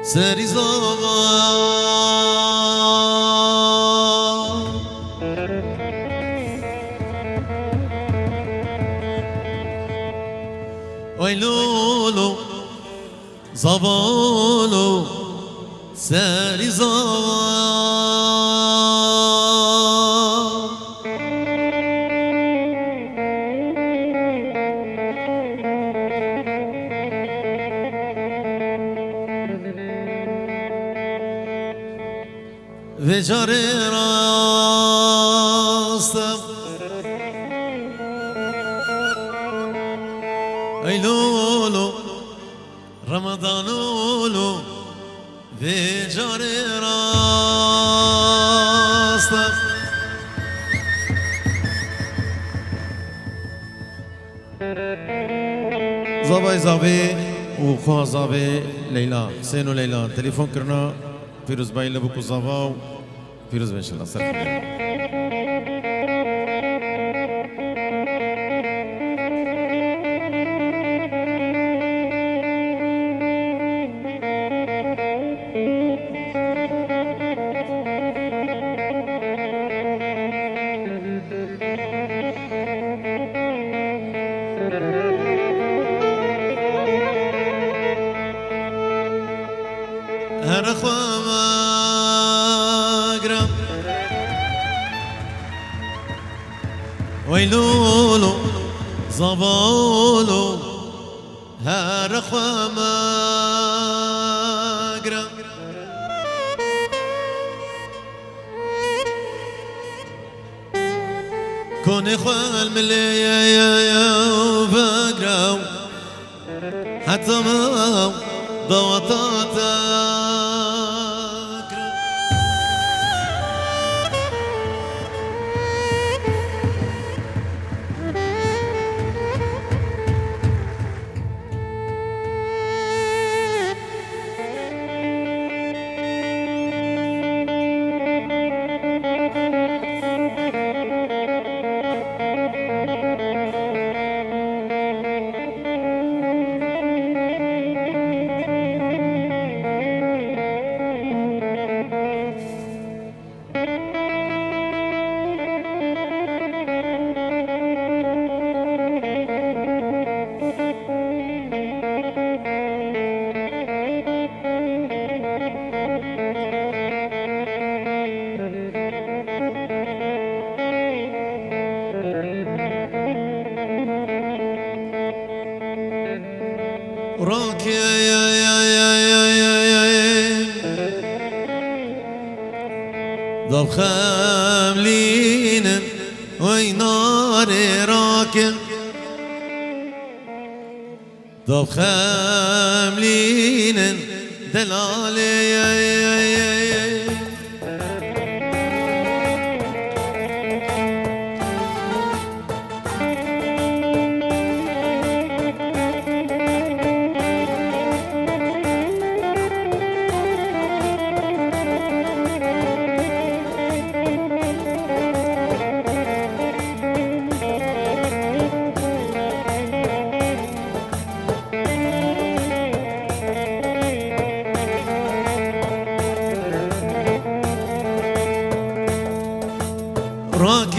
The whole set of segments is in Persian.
سری زوا ویلولو زوالو سری زوا و جاره راستم ای لولو رمضانولو و جاره راستم زاوی زاوی و خواه زاوی لیلا حسین و لیلا تلفون کرنا فیروز بائی لبو کو زاوا و فیروز بن انشاءالله سر خیر هر خواه مگرم ویلولو زوالو هر خواه مگرم کنی خواه الملیه بگرم حتی ما ضوطاتك وراك ضب خاملين وينار راكن ضب خاملين دلالي راك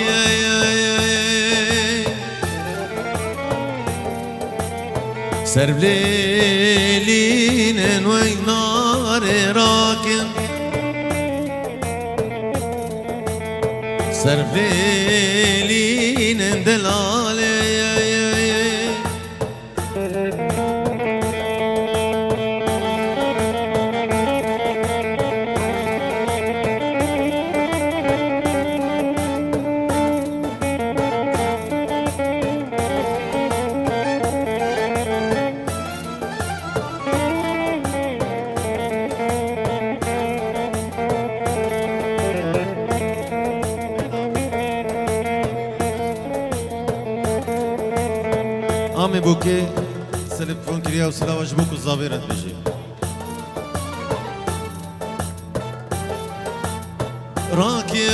سرب ليلين وينار راكن سرب ليلين دلالي عمي بوكي سلفون كريا وسلا وجبوك الزابيرة بيجي راكي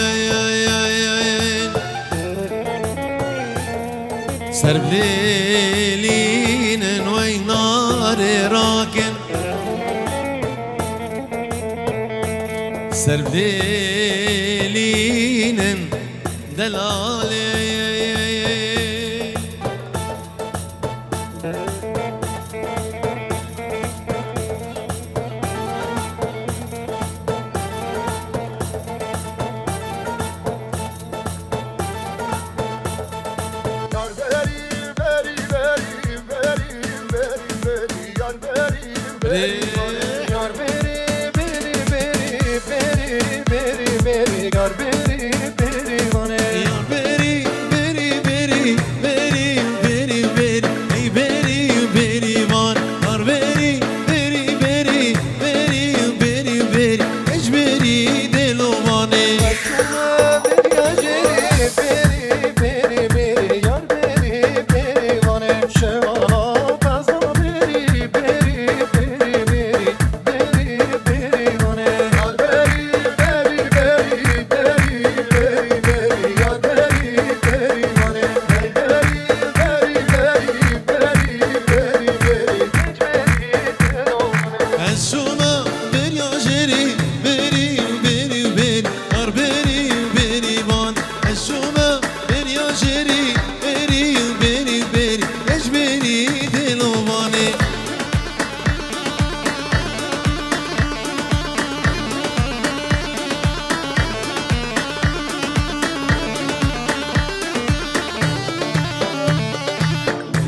سرب ليلين وينار راكن سربيلين دلالي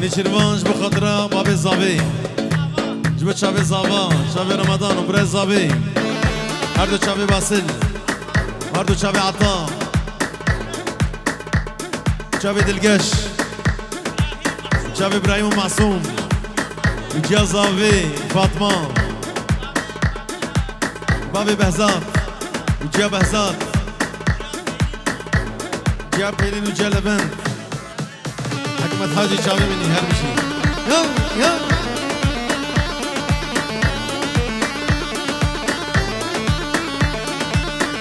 نشروانج بخاطر باب زاوی جب چاوی زاوا چاوی رمضان و برای زاوی هر دو چاوی باسل هر دو چاوی عطا چاوی دلگش چاوی ابراهیم و معصوم وجیا زاوی فاطمه باب بهزاد وجیا بهزاد جیا پیلین وجیا لبند حكمت حاجي شاوي مني هرمشي يا يا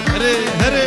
هري هري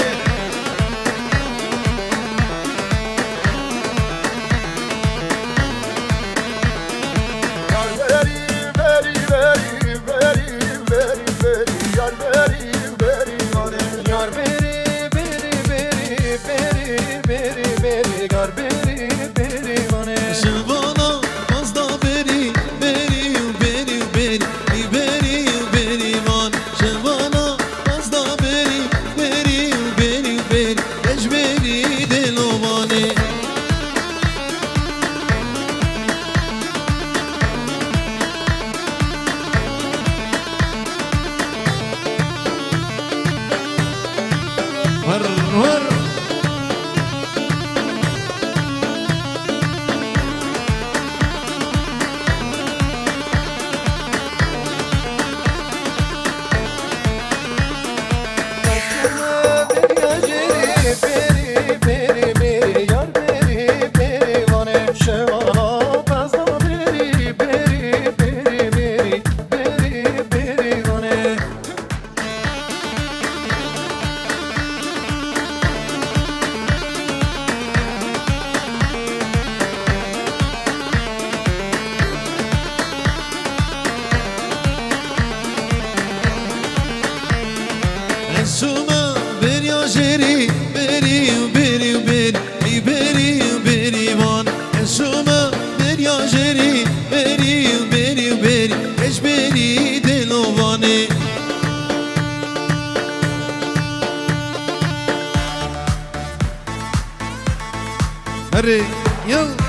Suma beri ajeri beri beri beri beri beri man Suma beri ajeri beri beri beri eş beri delovane Hare ya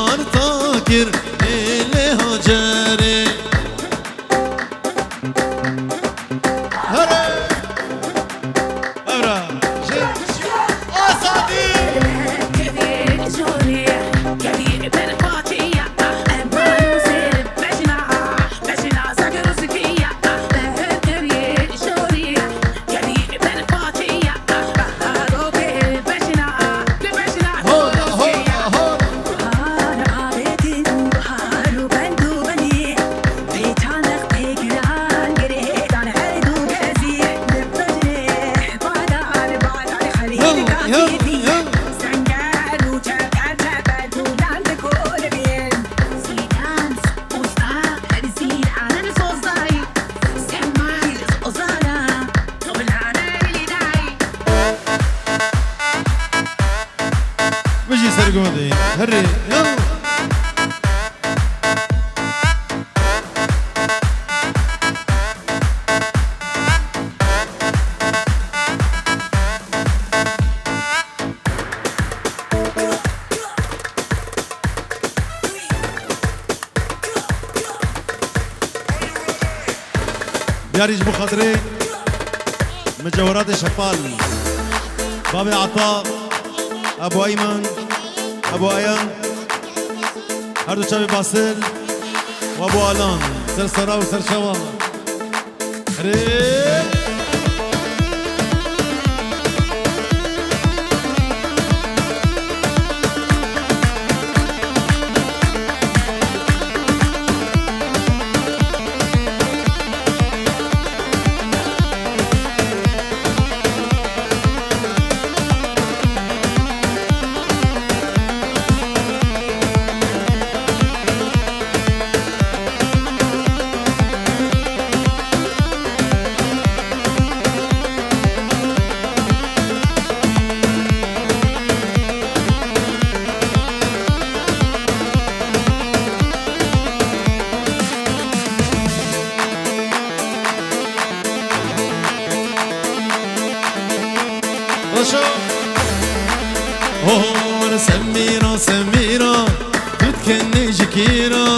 جوار تاکر ایلی هاجره هره هره آزادی بجي سرقودي هري يلا ياريج بخضري مجورات شفال بابي عطاء ابو ايمن ابو ايان هردو شابي باسل وابو الان سر سرا وسر شوال هون سميرة سميرة تتكني جكيرة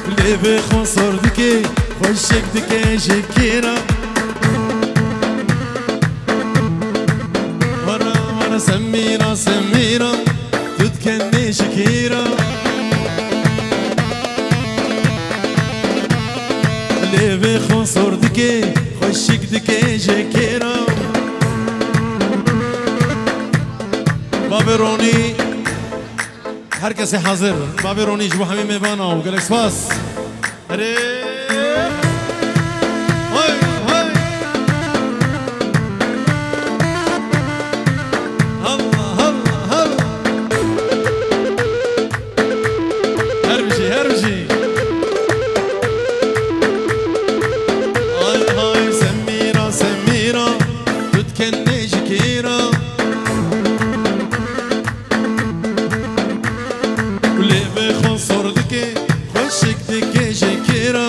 اللي بخنصر دكي خشك دكي جكيرة ورا سميرة سميرة تتكني جكيرة اللي بخنصر دكي خشك دكي جكيرة بابروني هر کسی حاضر بابرونی جبو همین میوانا و گلکس باس هره های های هلا هلا هلا هر بشي هر بشي هاي سميرة سميرة تتكني جكيرة خشك دكي جكيرة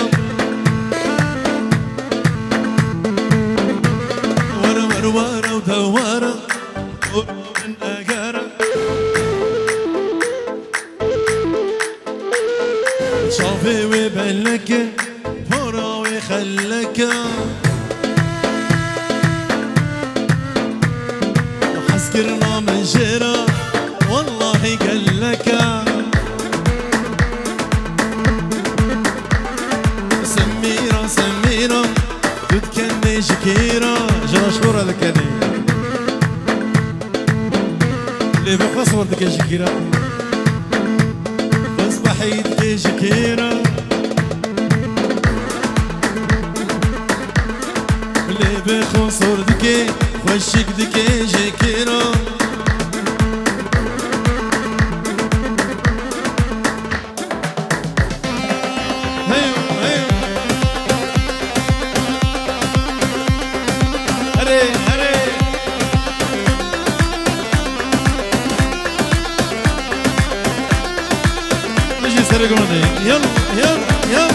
ورا ورا ورا ودوارة من أجارة شافي وبلك فورا وخلك حسكرنا من جرا والله قالك سميرة تتكني جكيرة جرى شكورة لكني اللي بقصور دكي جكيرة بصبحي دكي جكيرة اللي بقصور دكي خشك دكي جكيرة يلا يلا يلا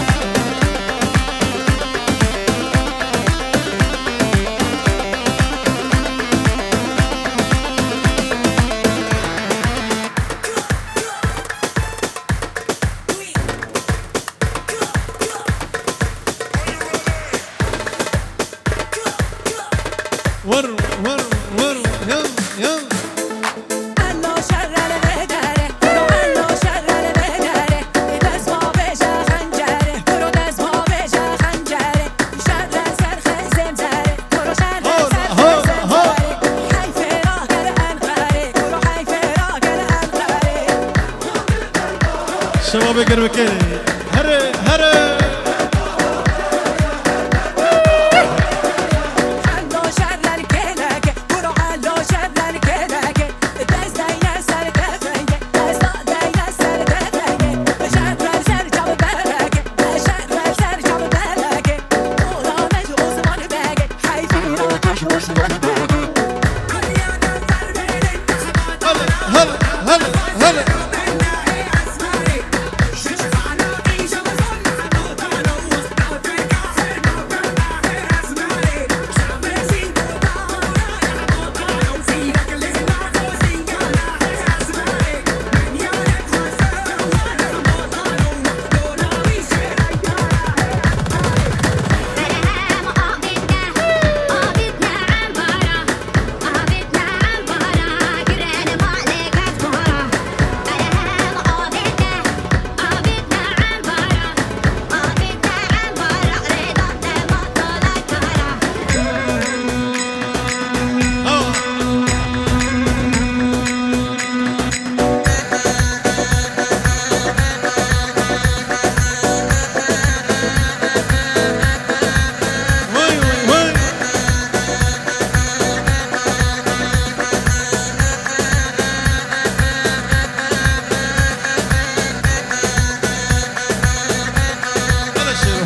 شباب قربكيني هري هري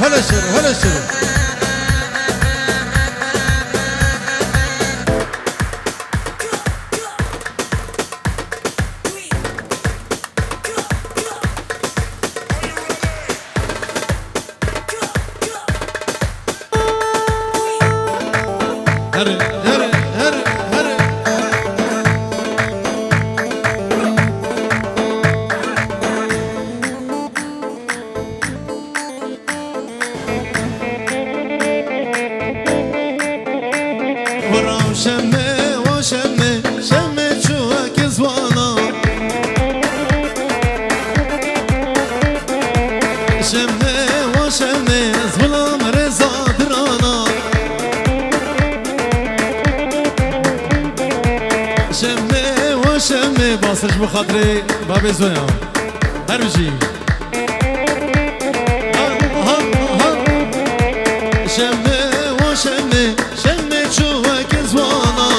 هلا شر هلا شر هري هري هري هري شمه و شمه شمه چوک زوانا شمه و شمه زولام رزا درانا شمه و شمه باسرش بخاطري بابي زويا هربجي شمه و شمه شمه چوک زوانا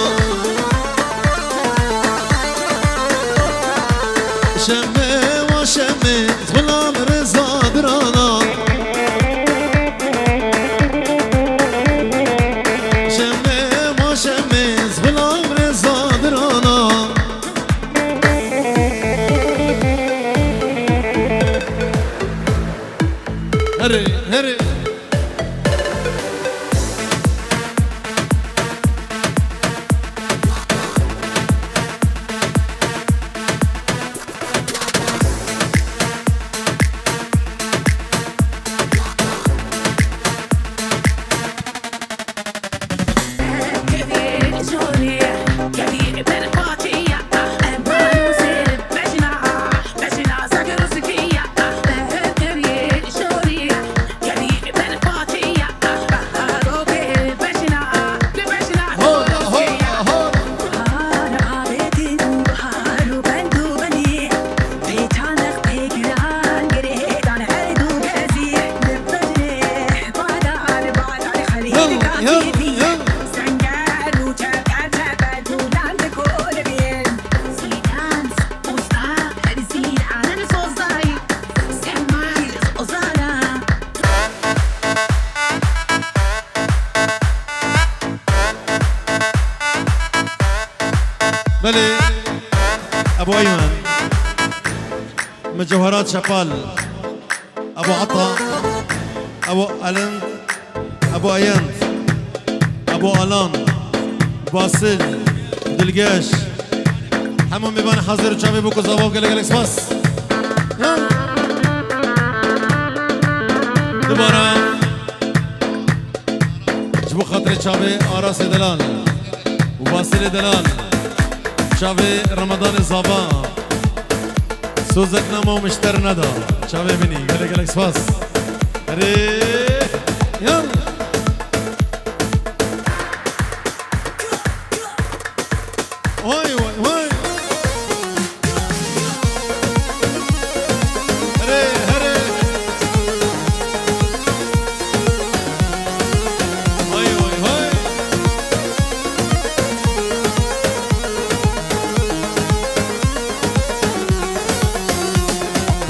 شمه و شمه غلام رضا درانا شمه و شمه غلام رضا درانا هري هري بله ابو ايمن مجوهرات شفال ابو عطا ابو الند ابو ايند ابو الان باسل دلگاش همون میبان حاضر و چاوی بکو زواب گله گله سپاس دوباره جبو خاطر چاوی آراس دلال و باسل دلال چاوی رمضان زابا سوزک نما و مشتر ندا چاوی بینی گله گله سپاس اره یالا وای وای وای اره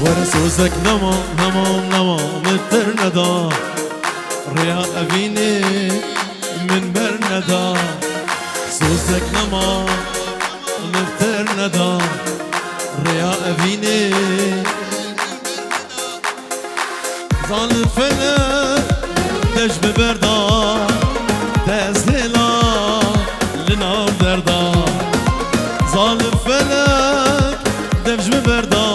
ورسوزك نما نما نما متر ندا ريا أبيني من برندا سوزك نما متر ندا ريا أبيني ظل فلا دش ببردا تزهلا لنار دردا ظل فلك دش ببردا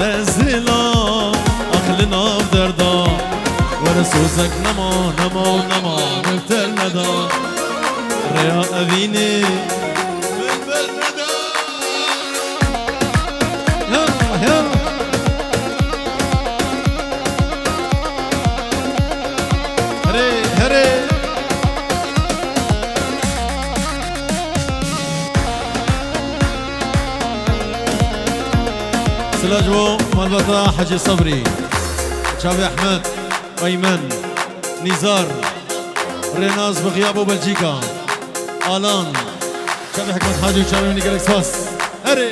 تزهلا أخلنا دردا ورسوزك نما نما نما مبتل ندا ريا أبيني من بالندا يا هري هري سلاجو مالبطا حجي صبري شابي أحمد أيمن نزار ريناز بغيابه بلجيكا آلان شابي حكمت حاجي وشابي مني جالكس باس هري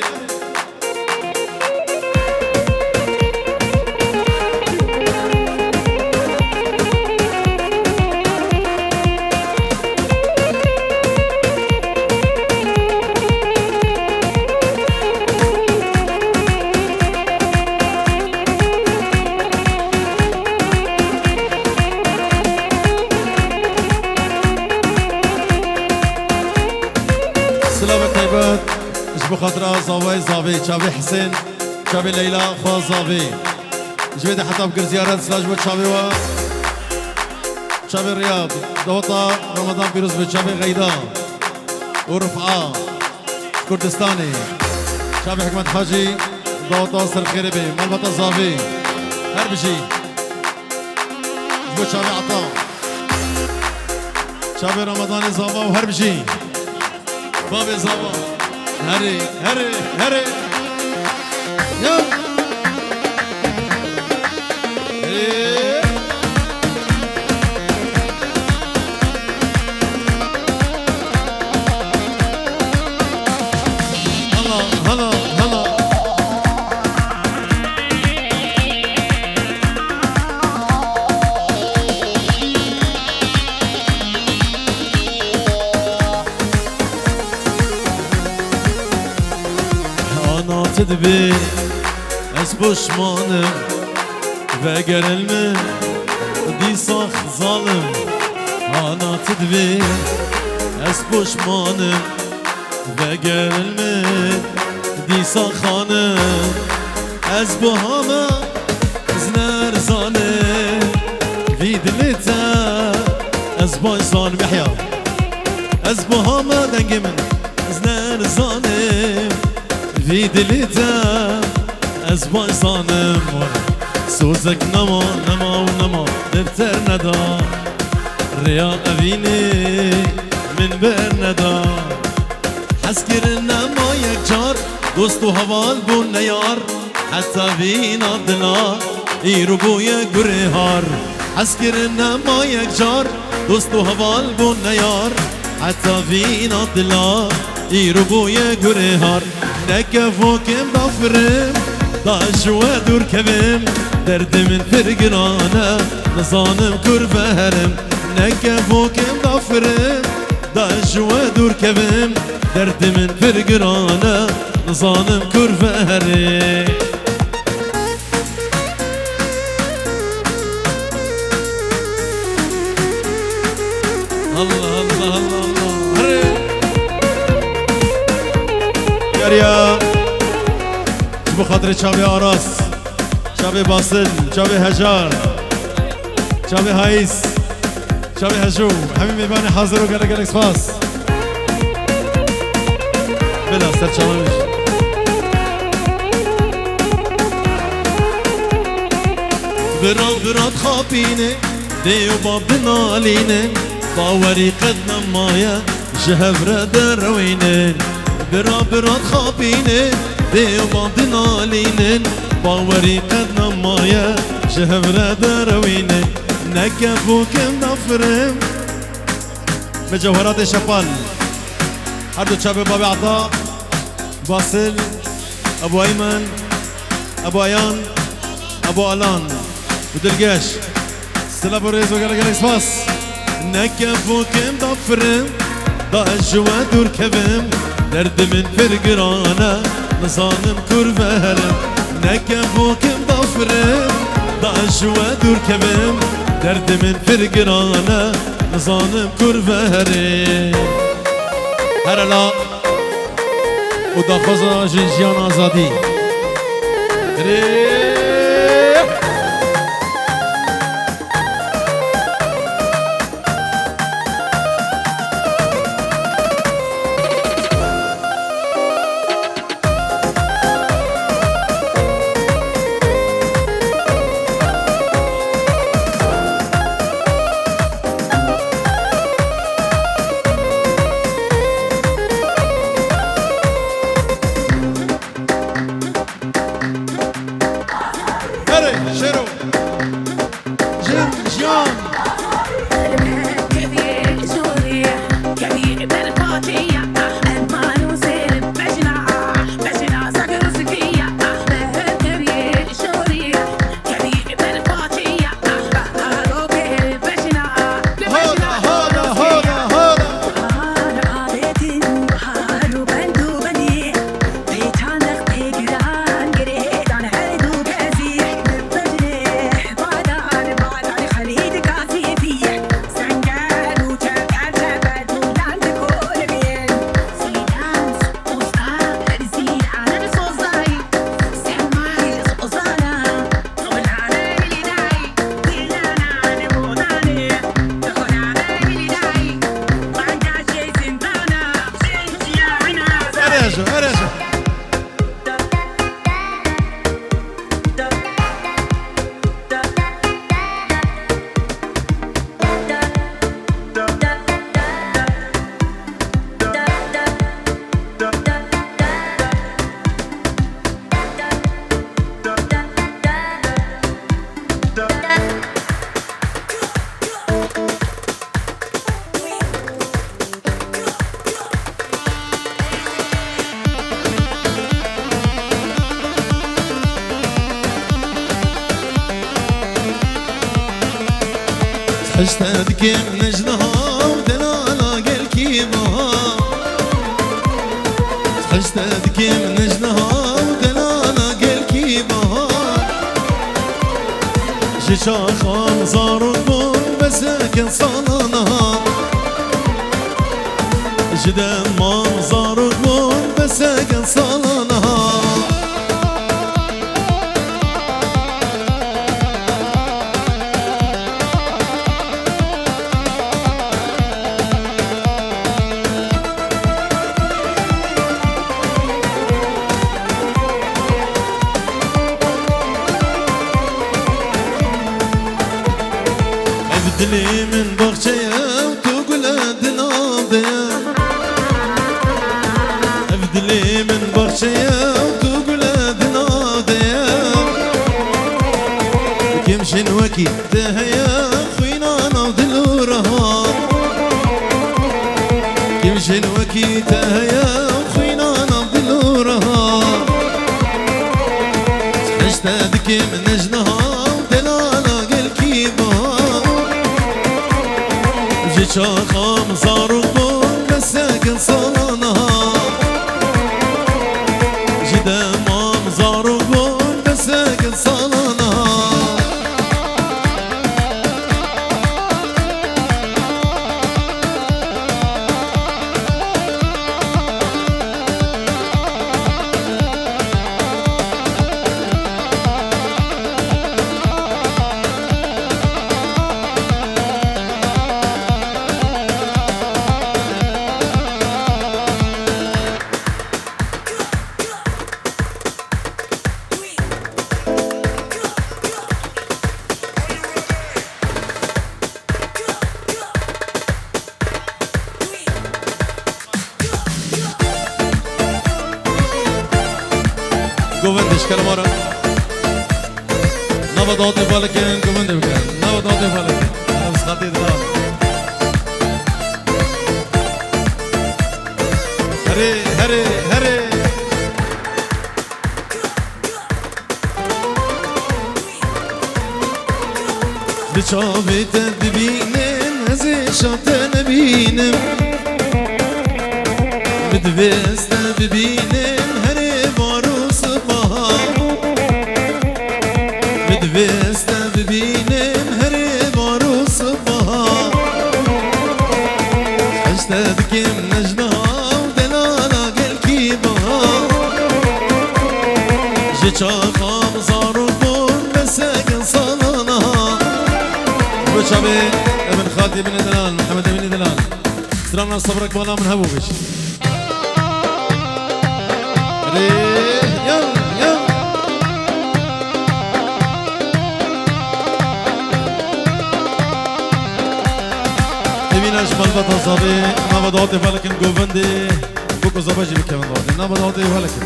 سلامت طيبات اش بخاطر زاوي زاوي شابي حسين شابي ليلى خوا زاوي جبت حتى بكر زيارات سلاجبت شابي و شابي الرياض دوطا رمضان بيروز بشابي غيدا ورفعه كردستاني شابي حكمت حاجي دوطا سر خيربي مالبطا زاوي هر بشي جبت شابي عطا شابي رمضان زاوا وهر بشي بابي زابا هري هري هري يا هلا هلا هلا تدبي از پشمانم و گرلمه دی ساخت ظالم آنا تدبي از پشمانم و گرلمه دی ساخانم از بهامه از نرزانه وی دلتا از بایزان بحیا از بهامه دنگ من از نرزانه في دلتا از بایزانم سوزك نما نما ونما دفتر ندا ريا أبيني من بر ندا حسكر نما يكجار دوستو هوال بون نيار حتى فينا دلا ايرو بويا قريهار حسكر نما يكجار دوستو هوال بون نيار حتى فينا دلا ايرو بويا قريهار نكفوكم ضفرم ضاش ودور كبم درد من فرقرانا نظانم كرفة هرم نكفوكم ضفرم ضاش ودور كبم درد من فرقرانا نظانم كرفة هرم الله الله الله الله هرم يا بخاطر شابي آراس شابي باسل شابي هجار شابي هايس شابي هجو همین میبانی حاضر و گره گره سپاس بلا سر شامش براد خابینه دیو باب دنالینه باوری قدنا مایا جهبره دروینه براد خابینه دیو باب دنالینه باوری قدنا مایا جهبره دروینه نکبوکم نفرم بجوهرات شپال هر دو چابه باب عطا باسل ابو ایمن ابو عيان ابو علان ودلقاش سلا بوريز وقال قال اسباس نكفوكم ضفرم ضاج ودور كبم درد من فرقرانا نصانم كربهرم نكفوكم ضفرم ضاج ودور كبم درد من فرقرانا نصانم كربهرم هرلا ودخوزا جنجيان آزادي حشتك من جنها ودلالا قل كيما حشتك من جنها ودلالا قل كيما شيشا خان زارون بساكن صالنا جدا ما زارون بساكن صالنا دلي من بغشية وتقول دناضية افدلي من بغشية وتقول دناضية كيمشي نوكي تهيا خوينا ناضل ورها كيمشي نوكي تهيا خوينا ناضل ورها حشتك من نجنها ودلالا قل كيبا شاخام زارون مساكن صالنها جدا مام زارون مساكن صالنها گووندش کلمه را نبضات بالکن گوونده بکن نبضات بالکن نفس خطی دلال هری هری هری بچاوت ببینم از شات نبینم بدوست ببینم هر بارو صبح بدوست ببینم هر بارو صبح اشتد کم نجنها و دلالا گل کی بها جچاقام زارو بون بسگن صالانها بچابي ابن خالتي بن دلال محمد بن دلال سلامنا صبرك والله من هبوبش يلا يلا تبيناش مالبطة صبي نابا دعوتي فالكن قوفندي بوكو زباجي بكمان دعوتي نابا دعوتي فالكن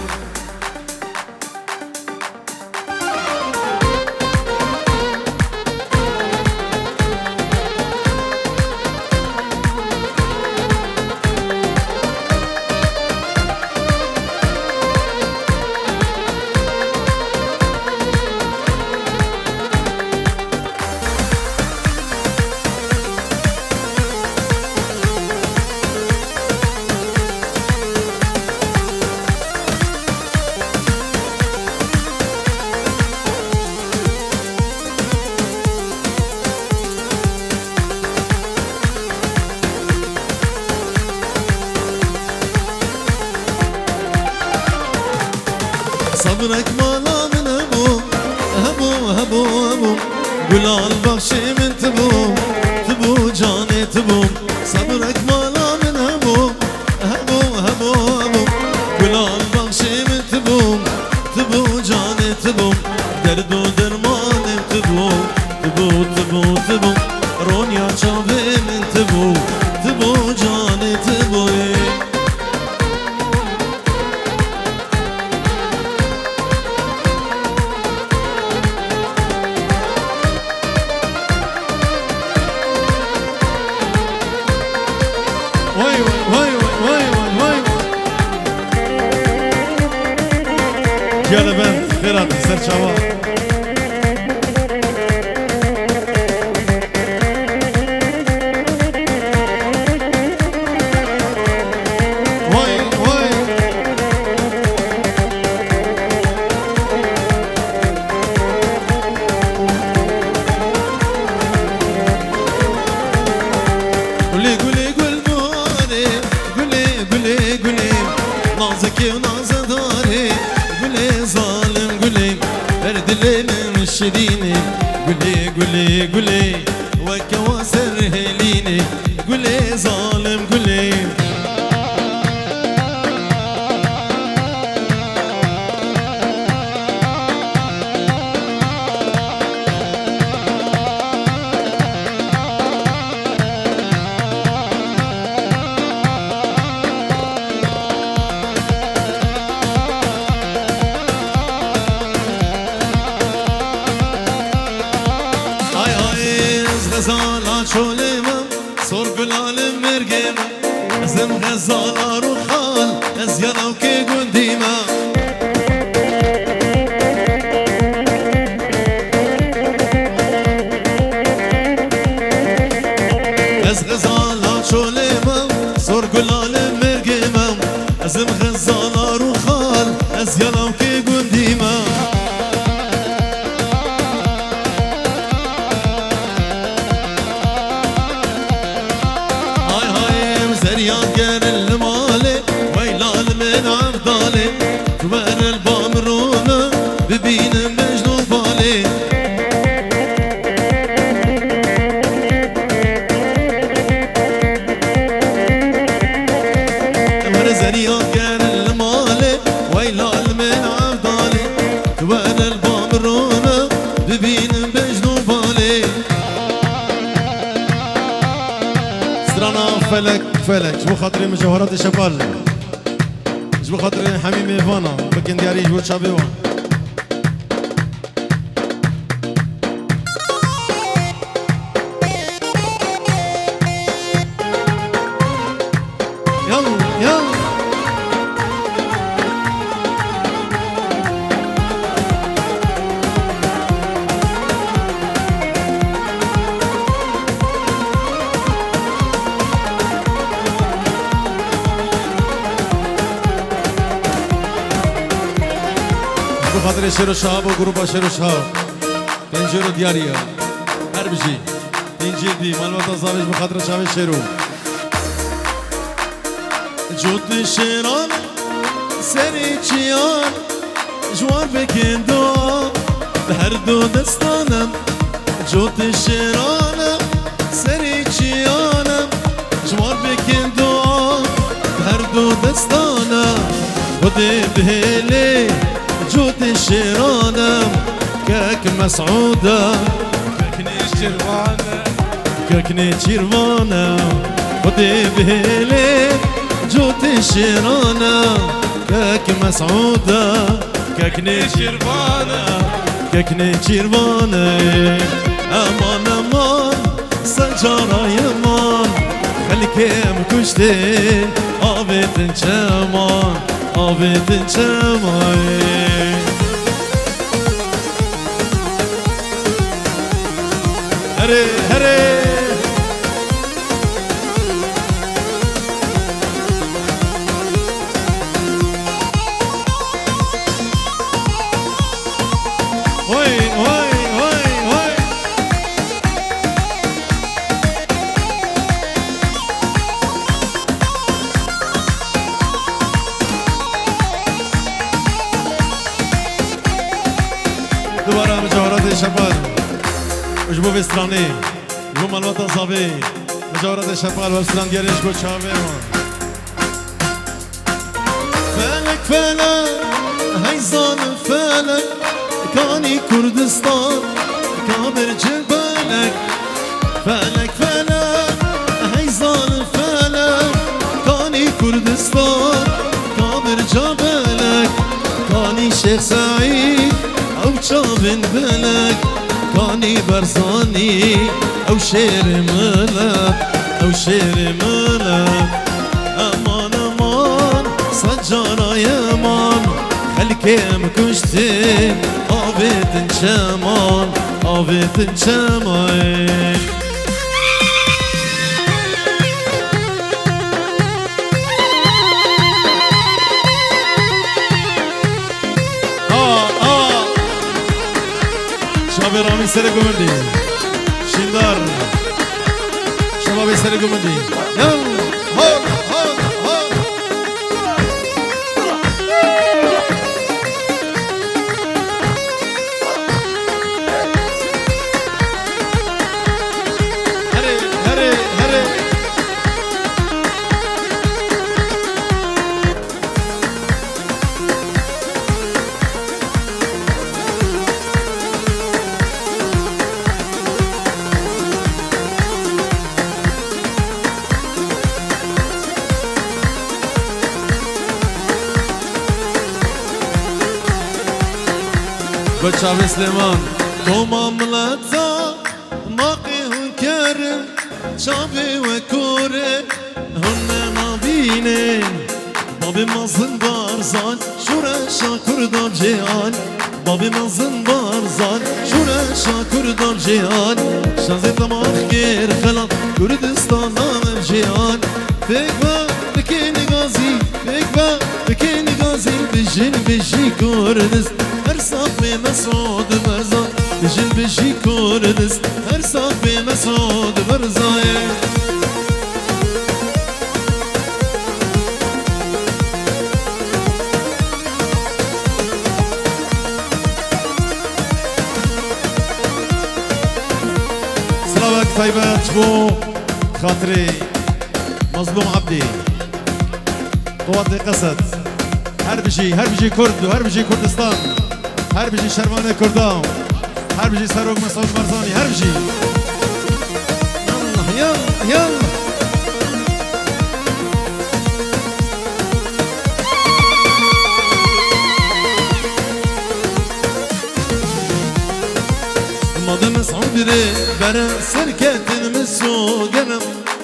صبرك مالا من هبو هبو هبو هبو قلال بخشي من تبو تبو جاني تبو صبرك مالا من هبو هبو هبو هبو قلال بخشي من تبو تبو جاني تبو دردو درمان تبو تبو تبو تبو رونيا شابي من تبو تبو جاني تبو يلا بنت خيرات سر شوار قولي قولي قول موري قولي قولي قولي نازكي وناز داري قولي ظالم قولي اردلي من الشديني قولي قولي قولي وكواسر هليني قولي ظالم قولي غزالا شولمم صور بلالم مرگم ازم غزالا رو خال از یلاو که گندیمم از غزالا شولمم صور بلالم مرگم ازم غزالا رو خال از یلاو که گندیمم ياقر المالي ويلال من عفضالي جوار البامرونة ببين مجنون بالي مرزر ياقر المالي ويلال من عفضالي جوار البامرونة ببين مجنون بالي سرانا فلك فلك جبو خاطري مجوهرات الشبال جبو خاطري حميمي فانا بكن دياري جبو تشابي وان يلا يلا بخاطر شیر و شهاب و گروه شیر و شهاب تنجیر و دیاریا هر بجی تنجیر دی مالوات زاویج بخاطر شهاب شیرو جوت شیران سری چیان جوار بکن دعا به هر دو دستانم جوت شیرانم سری چیانم جوار بکن دعا به هر دو دستانم خود بهلی جوت شیرانم كاك مسعودة كاكني شيروانا كاكني شيروانا خدي بهلي جوت شيرانا كاك مسعودة كاكني شيروانا كاكني شيروانا امان امان سجارة يمان خليك مكشتي آبت انشامان آبت انشامان هري هري وي وي وي وي دوباره مجاورات شباب جبو بسترانی جبو ملوات زاوی مجاورات شپال و بسترانگیرش گو چاوه فلک فلک هیزان فلک کانی کردستان کابر جبلک فلک فلک هیزان فلک کانی کردستان کابر جبلک کانی شیخ سعید او چابن بلک كاني برزاني او شير ملك او شير ملك امان امان سجارة يمان خليك مكشتي آبت انشامان آبت انشامان شباب رامي سر گمندی شیندار شباب سر گمندی یل هول هول هول هره هره هره بچه سلیمان تو مملتا ماقی هون کرم چاوی و کوره هن نبینه بابی مزن بارزان شورشا کردم جهان بابی مزن بارزان شورشا کردم جهان شازی تمام گیر خلال کردستان نامم جهان فکر بکنی گازی فکر بکنی گازی بجین بجی کردست هر صافي مسعود برزان بجن بجي كردس هر صافي مسعود برزان سلامك طيبة جبو خاطري مظلوم عبدي قواتي قصد هر بجي كرد وهر بجي كردستان هر بجي شرمانه كردان هر بجي سروق مسعود برزاني هر بجي يلا يلا يلا ماده مسعود ري برا سركتن مسو قرم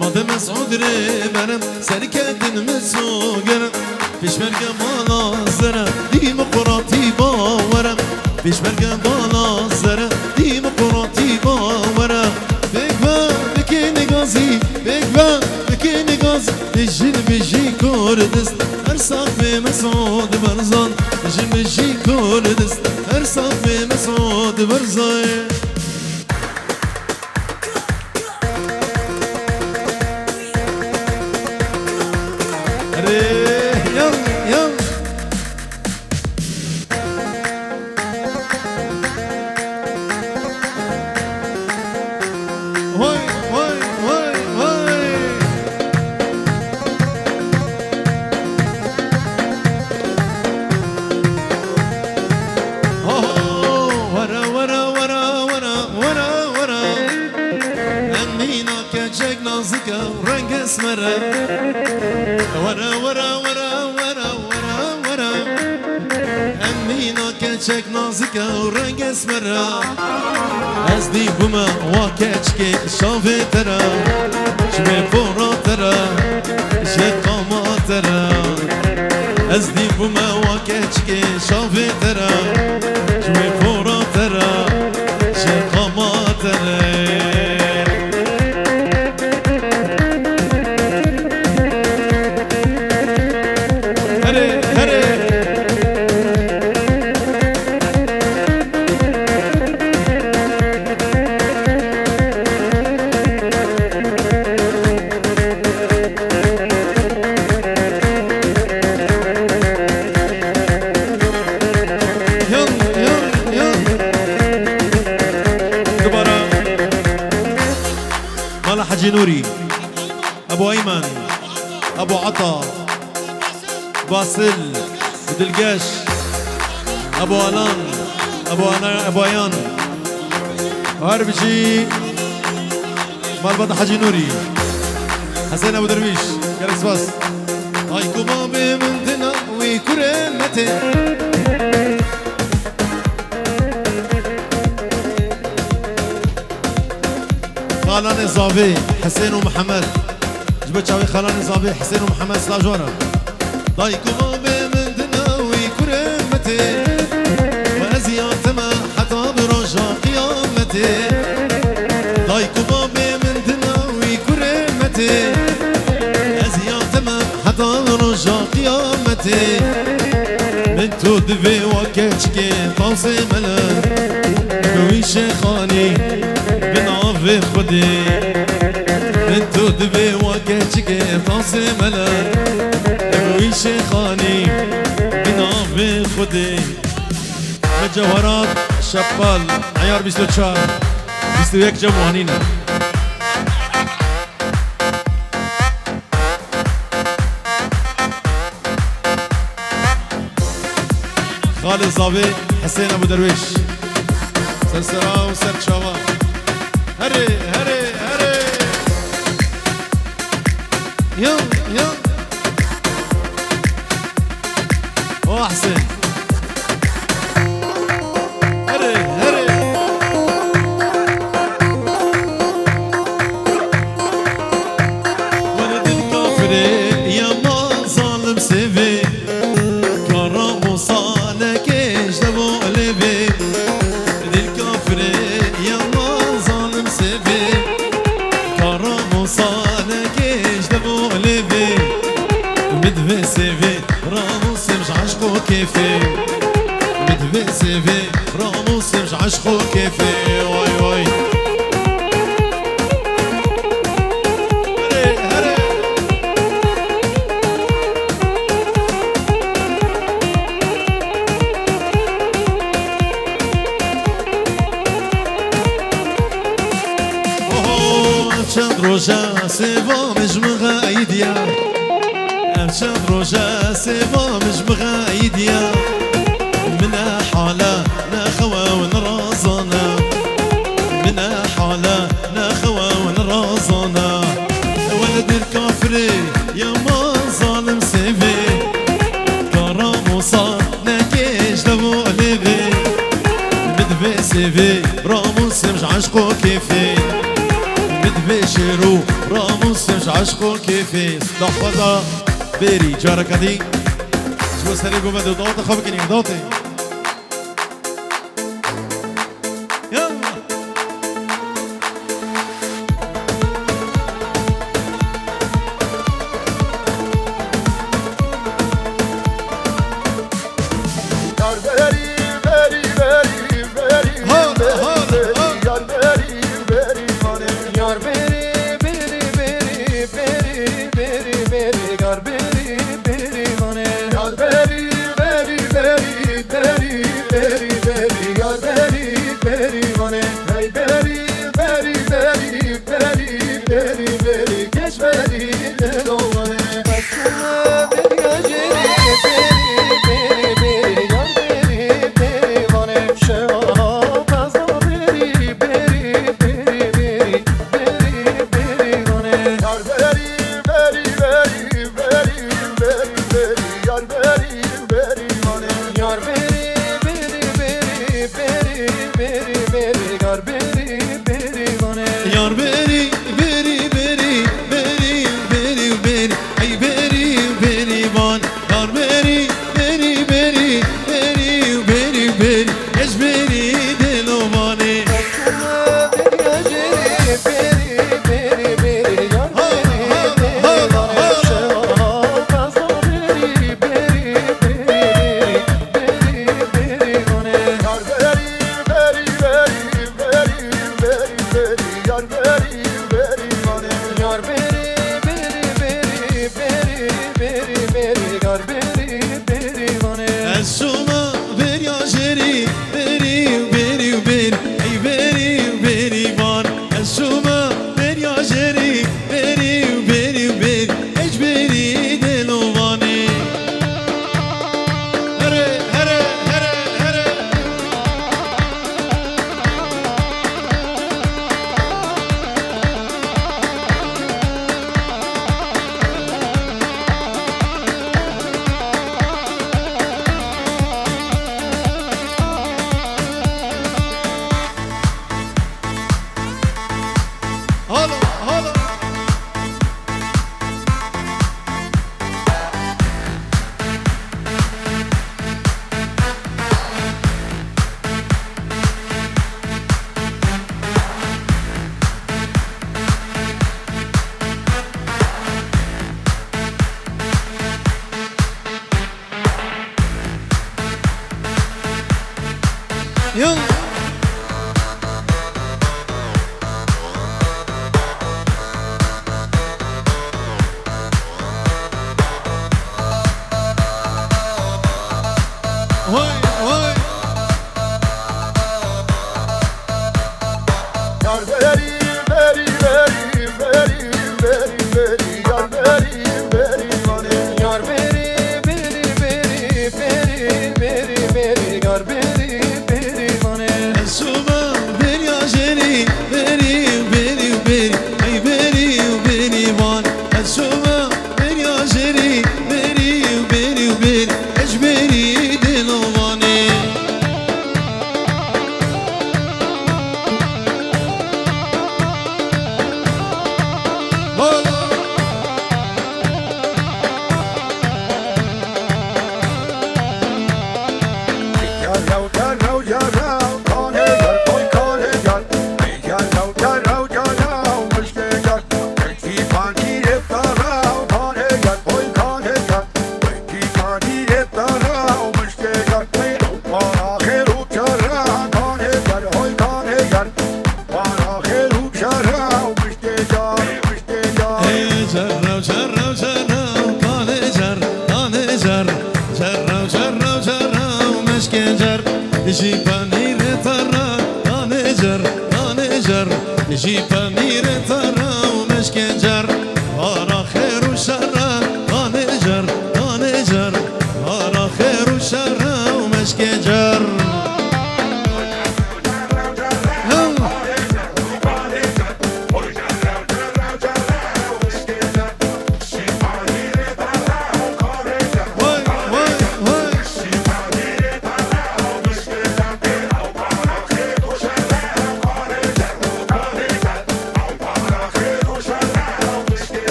ماده مسعود ري برا سركتن مسو قرم پیش برگم بالا زرم دیمقراطی باورم پیش برگم بالا زرم دیمقراطی باورم بگو بکنی گازی بگو بکنی گاز بجین بجی کردست هر صاحب مسعود برزان جمجي كون دست ارصف بمسعود برزاي يلا يلا واي واي واي واي ورا ورا ورا ورا ورا ورا أمينا كجاك نازكا ورنج اسمرا ورا ورا ورا ورا ورا ورا أمينا كجاك نازكا ورنج اسمرا أزدي بما واكاتشكي شافي ترى شمي فورا ترى شقاما ترى أزدي بما واكاتشكي شافي ترى شمي فورا ترى شقاما ترى حجي نوري ابو ايمن ابو عطا باسل ودلقاش ابو الان ابو ايان هربجي مال حجي نوري حسين ابو درويش كرس باس هاي كبابي من دنا وكرمتي خالاني زابي حسين ومحمد جبت شاوي خالاني زابي حسين ومحمد سلاجورا ضايكو بابي من دناوي كرمتي وازيات ما حتى برجا قيامتي ضايكو بابي من دناوي كرمتي ازيات ما حتى برجا قيامتي من تدفي وكشكي طوسي ملان بويش خاني بنعفي خدي انتو دبي وكاتشكي طاسي ملان بويش خاني بنعفي خدي مجوهرات شبال عيار 24 21 جموانينا خالد زابي حسين ابو درويش سرسرا وسر شوا هري هري هري يلا يلا واحسن هري هري ولد الكافري يا ما ظالم سيفي كرم وصالك اجدبو قلبي ولد الكافري يا ما ظالم سيفي كرم وصالك اجدبو قلبي مدفي سيفي راموس مش عشقو كيفي مدفي سيفي راموس مش عشقو كيفي واي واي هري هري چند روزا سیوا مجمع ایدیا چند روزا سیوا مجمع ایدیا من حالا نخوا ونرازنا من حالا نخوا ونرازنا ولد الكافري يا ما ظالم سيفي كرم وصار نكيش دبو قلبي مدفي سيفي راموس مش عشقو كيفي بشيرو راموس مش عشقو كيفي لحظة بيري جارك دي شو سريقو بدو ضوطي خبكني ضوطي يلا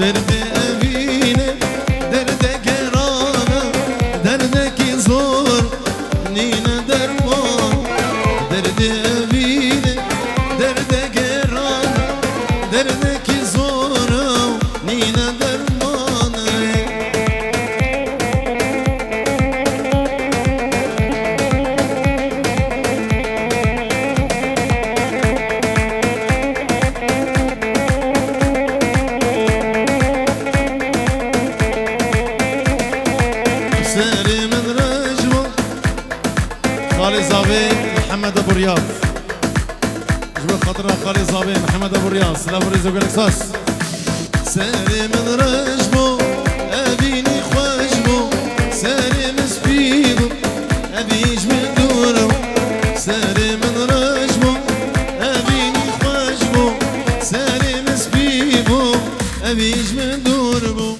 درد evine derde gerana derdeki zor nine derman derdi evine derde gerana derdeki zor nine derman ساري من رجوة خالي زابي محمد ابو رياض جبل خاطرنا خالي زابي محمد ابو رياض سلام ريزو قالك ساس ساري من رجوة ابيني